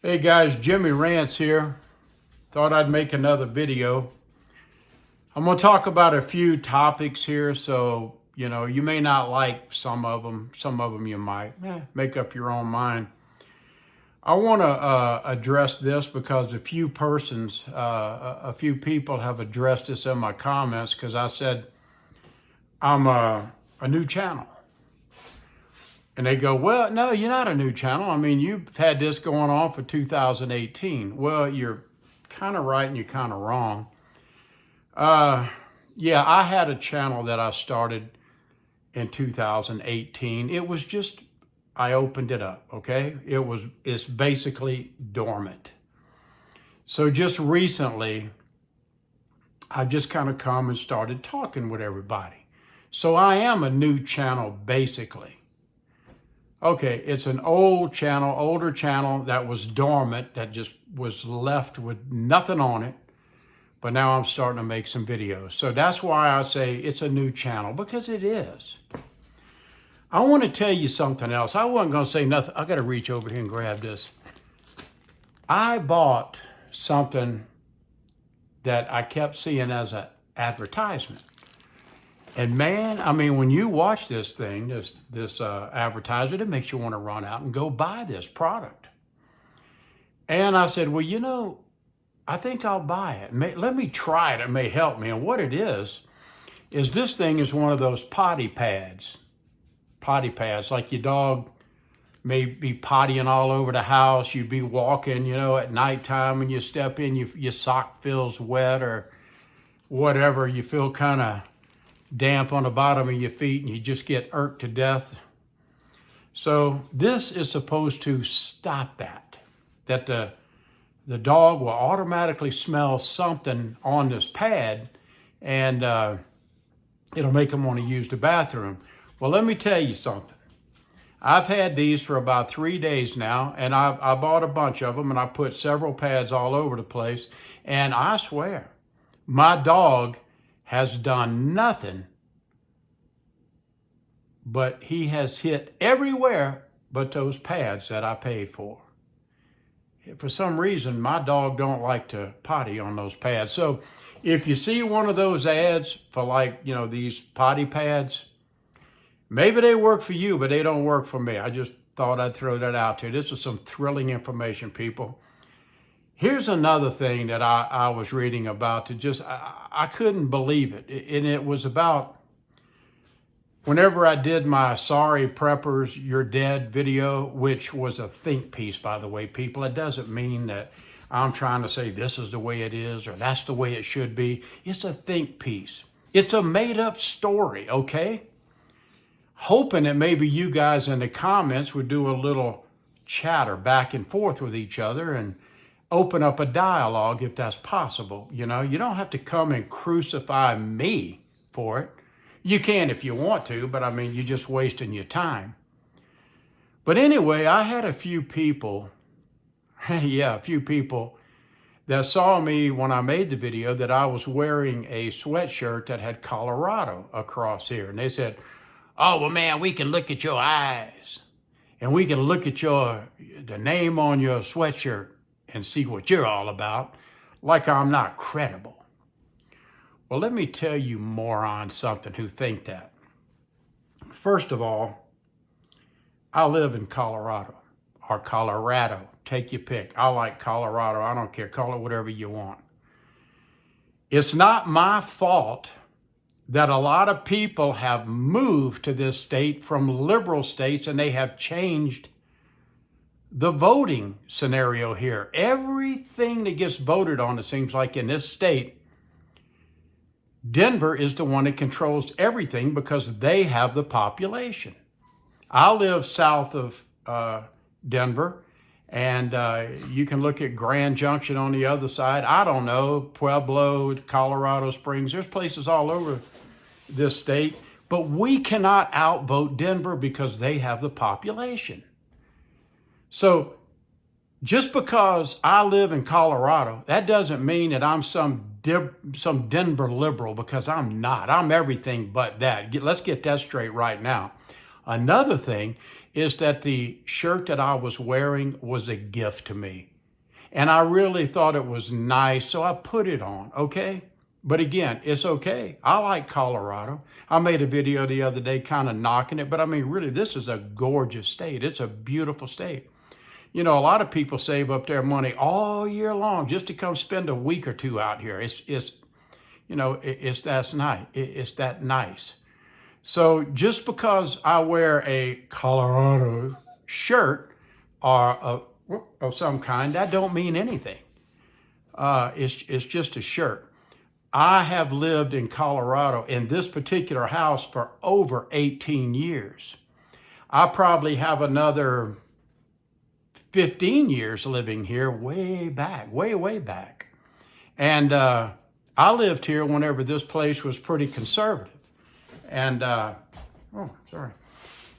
Hey guys, Jimmy Rants here. Thought I'd make another video. I'm going to talk about a few topics here, so you may not like some of them. Some of them you might. Make up your own mind. I want to address this because a few people have addressed this in my comments because I said I'm a new channel. And they go, well, no, you're not a new channel. I mean, you've had this going on for 2018. Well, you're kind of right and you're kind of wrong. Yeah, I had a channel that I started in 2018. It was just, I opened it up, okay? It's basically dormant. So just recently, I've just kind of come and started talking with everybody. So I am a new channel, basically. Okay, it's an older channel that was dormant, that just was left with nothing on it. But now I'm starting to make some videos. So that's why I say it's a new channel, because it is. I want to tell you something else. I wasn't going to say nothing. I got to reach over here and grab this. I bought something that I kept seeing as an advertisement. And man, I mean, when you watch this thing, this advertisement, it makes you want to run out and go buy this product. And I said, well, I think I'll buy it. Let me try it. It may help me. And what it is this thing is one of those potty pads. Potty pads, like your dog may be pottying all over the house. You'd be walking, at nighttime when you step in, your sock feels wet or whatever. You feel kind of damp on the bottom of your feet and you just get irked to death. So this is supposed to stop that the dog will automatically smell something on this pad and it'll make them want to use the bathroom. Well, let me tell you something. I've had these for about 3 days now, and I bought a bunch of them and I put several pads all over the place. And I swear, my dog has done nothing, but he has hit everywhere but those pads that I paid for. For some reason, my dog don't like to potty on those pads. So if you see one of those ads for these potty pads, maybe they work for you, but they don't work for me. I just thought I'd throw that out there. This is some thrilling information, people. Here's another thing that I was reading about that I couldn't believe it. And it was about whenever I did my Sorry Preppers, You're Dead video, which was a think piece, by the way, people. It doesn't mean that I'm trying to say this is the way it is or that's the way it should be. It's a think piece. It's a made-up story, okay? Hoping that maybe you guys in the comments would do a little chatter back and forth with each other and open up a dialogue if that's possible. You don't have to come and crucify me for it. You can if you want to, but I mean, you're just wasting your time. But anyway, I had a few people, a few people that saw me when I made the video that I was wearing a sweatshirt that had Colorado across here. And they said, oh, well, man, we can look at your eyes and we can look at the name on your sweatshirt and see what you're all about, like I'm not credible. Well, let me tell you morons something who think that. First of all, I live in Colorado, or Colorado. Take your pick. I like Colorado. I don't care. Call it whatever you want. It's not my fault that a lot of people have moved to this state from liberal states and they have changed the voting scenario here. Everything that gets voted on, it seems like in this state, Denver is the one that controls everything because they have the population. I live south of Denver, and you can look at Grand Junction on the other side. I don't know, Pueblo, Colorado Springs. There's places all over this state, but we cannot outvote Denver because they have the population. So just because I live in Colorado, that doesn't mean that I'm some Denver liberal, because I'm not. I'm everything but that. Let's get that straight right now. Another thing is that the shirt that I was wearing was a gift to me. And I really thought it was nice, so I put it on, okay? But again, it's okay. I like Colorado. I made a video the other day kind of knocking it, but I mean, really, this is a gorgeous state. It's a beautiful state. You know, a lot of people save up their money all year long just to come spend a week or two out here. It's that nice. So just because I wear a Colorado shirt or of some kind, that don't mean anything. It's just a shirt. I have lived in Colorado in this particular house for over 18 years. I probably have another 15 years living here way back, way back. And I lived here whenever this place was pretty conservative. And,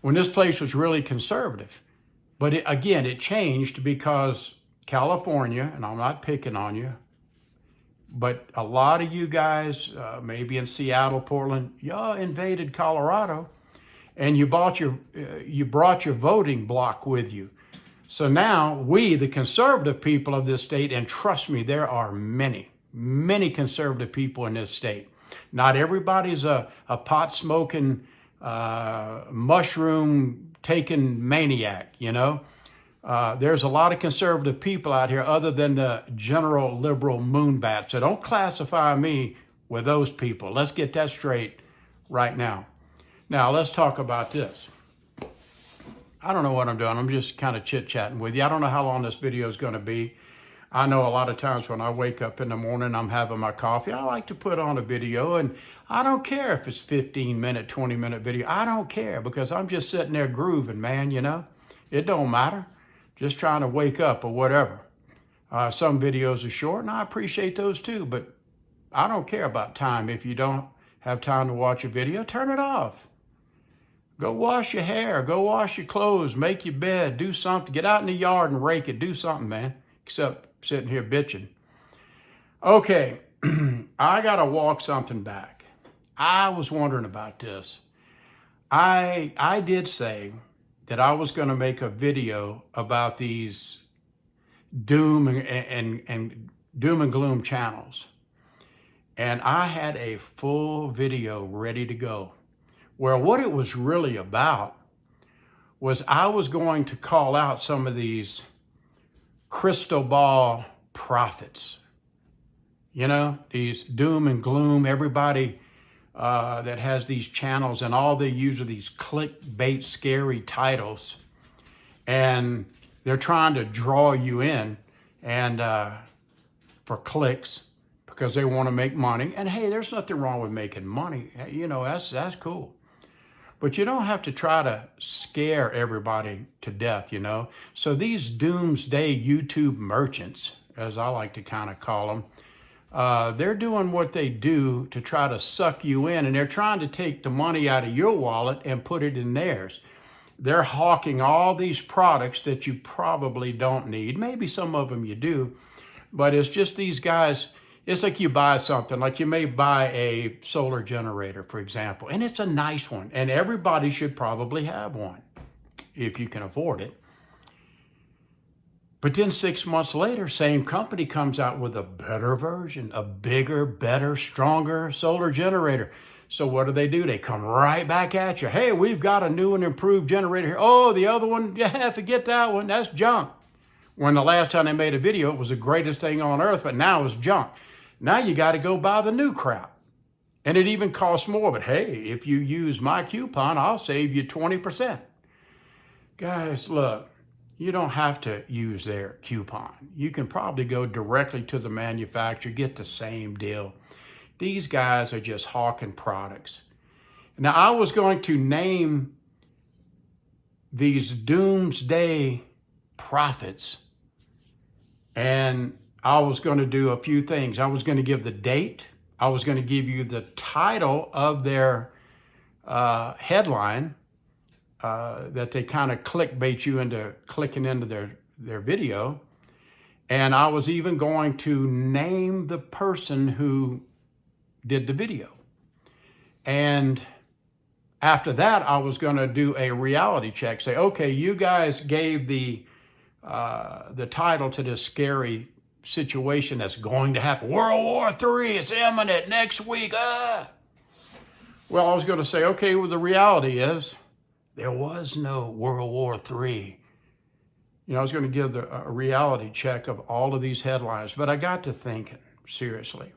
when this place was really conservative. But it changed because California, and I'm not picking on you, but a lot of you guys, maybe in Seattle, Portland, y'all invaded Colorado, and you brought your voting block with you. So now we, the conservative people of this state, and trust me, there are many conservative people in this state. Not everybody's a pot-smoking, mushroom-taking maniac, you know. There's a lot of conservative people out here other than the general liberal moonbats. So don't classify me with those people. Let's get that straight right now. Now, let's talk about this. I don't know what I'm doing. I'm just kind of chit-chatting with you. I don't know how long this video is going to be. I know a lot of times when I wake up in the morning, I'm having my coffee. I like to put on a video, and I don't care if it's 15-minute, 20-minute video. I don't care because I'm just sitting there grooving, man, you know. It don't matter. Just trying to wake up or whatever. Some videos are short, and I appreciate those too, but I don't care about time. If you don't have time to watch a video, turn it off. Go wash your hair, go wash your clothes, make your bed, do something. Get out in the yard and rake it, do something, man, except sitting here bitching. Okay, I gotta walk something back. I was wondering about this. I did say that I was gonna make a video about these doom and doom and gloom channels. And I had a full video ready to go. Where what it was really about was I was going to call out some of these crystal ball prophets. You know, these doom and gloom, everybody that has these channels, and all they use are these clickbait, scary titles. And they're trying to draw you in and for clicks because they want to make money. And hey, there's nothing wrong with making money. You know, that's cool. But you don't have to try to scare everybody to death, you know. So these doomsday YouTube merchants, as I like to kind of call them, they're doing what they do to try to suck you in, and they're trying to take the money out of your wallet and put it in theirs. They're hawking all these products that you probably don't need. Maybe some of them you do, but it's just these guys. It's like you buy something, like you may buy a solar generator, for example, and it's a nice one, and everybody should probably have one if you can afford it. But then 6 months later, same company comes out with a better version, a bigger, better, stronger solar generator. So what do? They come right back at you. Hey, we've got a new and improved generator here. Oh, the other one, yeah, forget that one, that's junk. When the last time they made a video, it was the greatest thing on earth, but now it's junk. Now you got to go buy the new crap. And it even costs more, but hey, if you use my coupon, I'll save you 20%. Guys, look, you don't have to use their coupon. You can probably go directly to the manufacturer, get the same deal. These guys are just hawking products. Now, I was going to name these doomsday prophets, and I was going to do a few things. I was going to give the date. I was going to give you the title of their headline that they kind of clickbait you into clicking into their video. And I was even going to name the person who did the video. And After that, I was going to do a reality check. Say, okay, you guys gave the title to this scary situation that's going to happen. World War III is imminent next week. Well, I was going to say, okay, well, the reality is there was no World War III. You know, I was going to give a reality check of all of these headlines, but I got to thinking, seriously.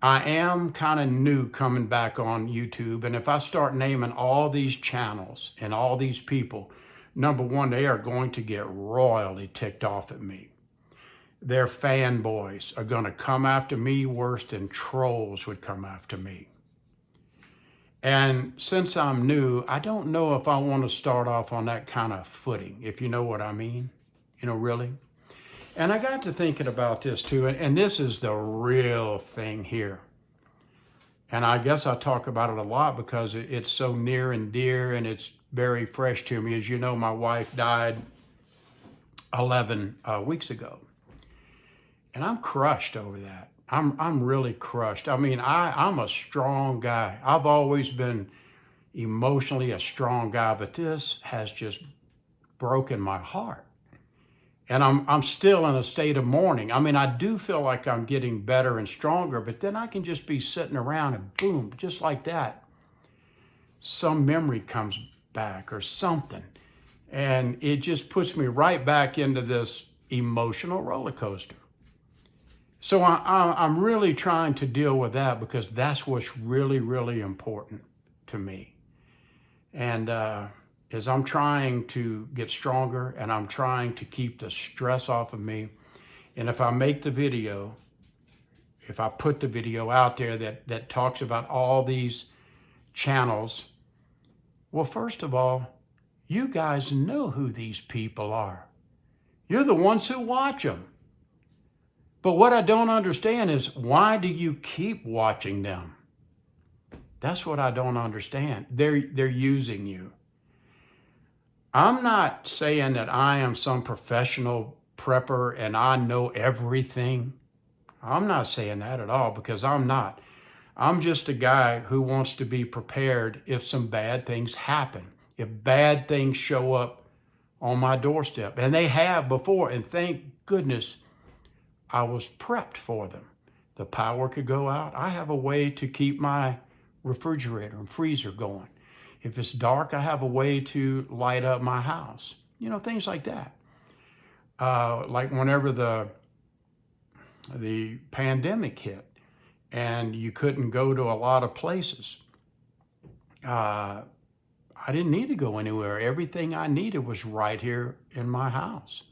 I am kind of new coming back on YouTube, and if I start naming all these channels and all these people, number one, they are going to get royally ticked off at me. Their fanboys are going to come after me worse than trolls would come after me. And since I'm new, I don't know if I want to start off on that kind of footing, if you know what I mean, you know, really. And I got to thinking about this too, and this is the real thing here. And I guess I talk about it a lot because it's so near and dear and it's very fresh to me. As you know, my wife died 11 weeks ago. And I'm crushed over that. I'm really crushed. I mean, I'm a strong guy. I've always been emotionally a strong guy, but this has just broken my heart. And I'm still in a state of mourning. I mean, I do feel like I'm getting better and stronger, but then I can just be sitting around and boom, just like that, some memory comes back or something. And it just puts me right back into this emotional roller coaster. So I'm really trying to deal with that because that's what's really, really important to me. And as I'm trying to get stronger and I'm trying to keep the stress off of me. And if I make the video, if I put the video out there that talks about all these channels, well, first of all, you guys know who these people are. You're the ones who watch them. But what I don't understand is, why do you keep watching them? That's what I don't understand. They're using you. I'm not saying that I am some professional prepper and I know everything. I'm not saying that at all, because I'm not. I'm just a guy who wants to be prepared if some bad things happen, if bad things show up on my doorstep. And they have before, and thank goodness I was prepped for them. The power could go out. I have a way to keep my refrigerator and freezer going. If it's dark, I have a way to light up my house. You know, things like that. Like whenever the pandemic hit and you couldn't go to a lot of places, I didn't need to go anywhere. Everything I needed was right here in my house.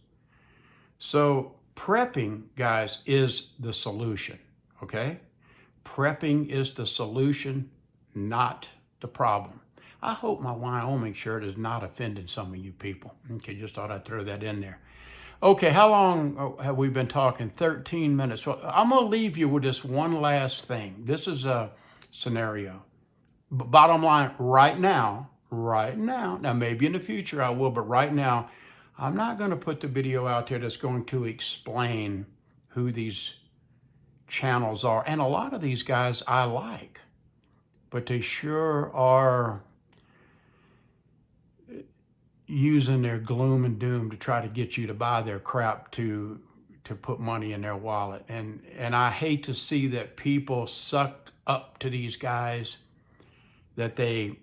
So prepping, guys, is the solution, okay? Prepping is the solution, not the problem. I hope my Wyoming shirt is not offending some of you people. Okay, just thought I'd throw that in there. Okay, how long have we been talking? 13 minutes. Well, I'm going to leave you with this one last thing. This is a scenario. Bottom line, right now, now maybe in the future I will, but right now, I'm not going to put the video out there that's going to explain who these channels are. And a lot of these guys I like, but they sure are using their gloom and doom to try to get you to buy their crap to put money in their wallet. And I hate to see that people suck up to these guys, that they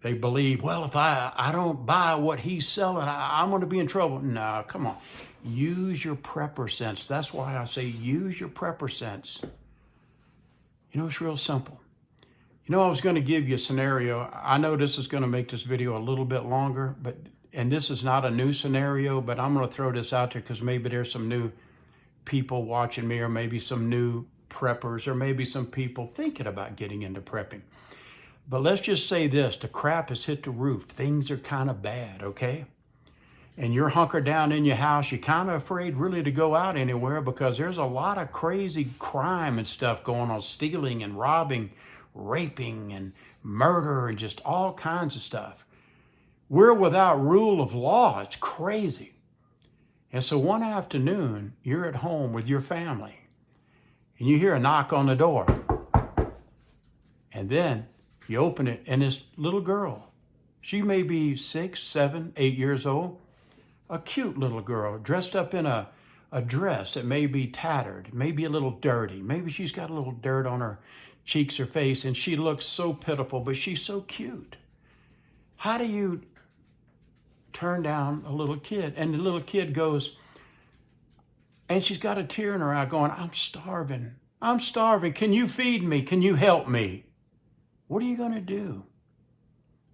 believe, well, if I don't buy what he's selling, I'm going to be in trouble. No, come on. Use your prepper sense. That's why I say use your prepper sense. You know, it's real simple. You know, I was going to give you a scenario. I know this is going to make this video a little bit longer, and this is not a new scenario, but I'm going to throw this out there because maybe there's some new people watching me, or maybe some new preppers, or maybe some people thinking about getting into prepping. But let's just say this, the crap has hit the roof. Things are kind of bad, okay? And you're hunkered down in your house. You're kind of afraid really to go out anywhere because there's a lot of crazy crime and stuff going on, stealing and robbing, raping and murder and just all kinds of stuff. We're without rule of law. It's crazy. And so one afternoon, you're at home with your family and you hear a knock on the door. And then You open it, and this little girl, she may be 6, 7, 8 years old, a cute little girl dressed up in a dress that may be tattered, maybe a little dirty. Maybe she's got a little dirt on her cheeks or face, and she looks so pitiful, but she's so cute. How do you turn down a little kid? And the little kid goes, and she's got a tear in her eye going, I'm starving. I'm starving. Can you feed me? Can you help me? What are you going to do?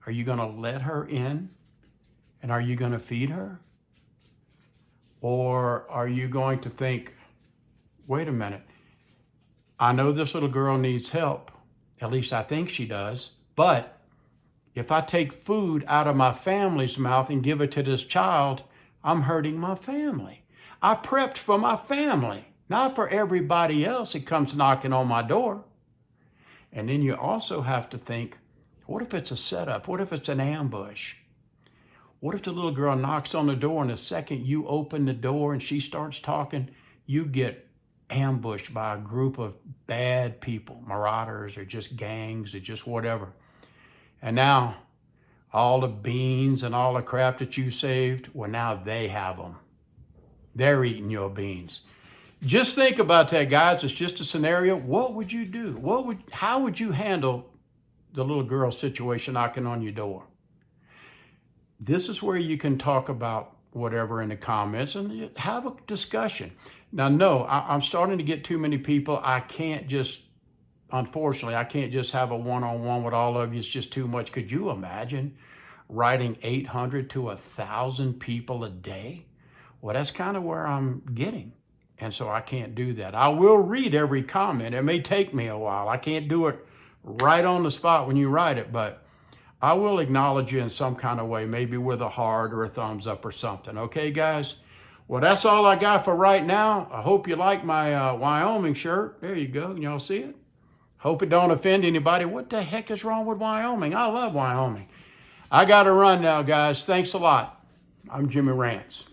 Are you going to let her in? And are you going to feed her? Or are you going to think, wait a minute, I know this little girl needs help. At least I think she does. But if I take food out of my family's mouth and give it to this child, I'm hurting my family. I prepped for my family, not for everybody else that comes knocking on my door. And then you also have to think, what if it's a setup? What if it's an ambush? What if the little girl knocks on the door and the second you open the door and she starts talking, you get ambushed by a group of bad people, marauders or just gangs or just whatever. And now all the beans and all the crap that you saved, well, now they have them. They're eating your beans. Just think about that, guys. It's just a scenario. What would you do? How would you handle the little girl situation knocking on your door? This is where you can talk about whatever in the comments and have a discussion. Now, no, I'm starting to get too many people. Unfortunately, I can't just have a one-on-one with all of you. It's just too much. Could you imagine writing 800 to 1,000 people a day? Well, that's kind of where I'm getting. And so I can't do that. I will read every comment. It may take me a while. I can't do it right on the spot when you write it, but I will acknowledge you in some kind of way, maybe with a heart or a thumbs up or something. Okay, guys? Well, that's all I got for right now. I hope you like my Wyoming shirt. There you go. Can y'all see it? Hope it don't offend anybody. What the heck is wrong with Wyoming? I love Wyoming. I got to run now, guys. Thanks a lot. I'm Jimmy Rants.